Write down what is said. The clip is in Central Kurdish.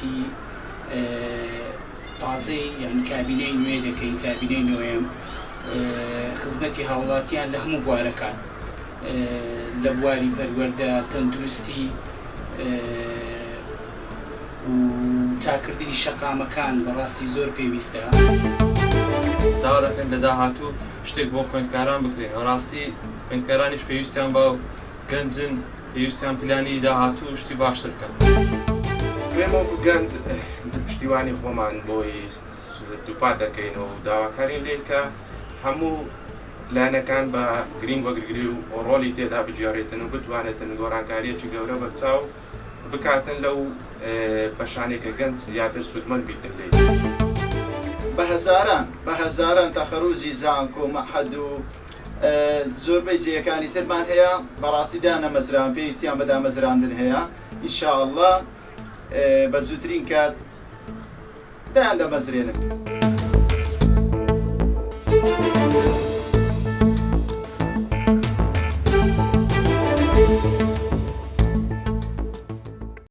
کابینەتی تازەی یعنی کابینەی نوێ دەکەین کابینەی نوێم خزمەتی هاوڵاتیان لە هەموو بوارەکان لە بواری پەروەردە تەندروستی و چاکردنی شەقامەکان بەڕاستی زۆر پێویستە. داوا دەکەن لە داهاتوو شتێک بۆ خوێندکاران بکرێن ڕاستی خوێندکارانیش پێویستیان بە گەنجن پێویستیان پلانی داهاتوو شتی باشتر بکەن. پێمەوەکو گەنج پشتیوانی خۆمان بۆی دووپات دەکەین و داواکارین لێکە هەموو لایەنەکان بە گرنگ وەگرگری و ڕۆڵی تێدا بجێڕێتن و بتوانێتن گۆڕانکاریەکی گەورە بەرچاو بکاتن لەو بەشانێکە گەنج زیاتر سوودمەند بیتن لێ. بە هەزاران تەخەڕوجی زانکۆ و مەحەد و زۆربەی جێیەکانی ترمان هەیە بەڕاستی دانەمەزران پێویستیان بە دامەزراندن هەیە ئینشاءڵڵا بە زووترین کات دایان دەمەزرێنن.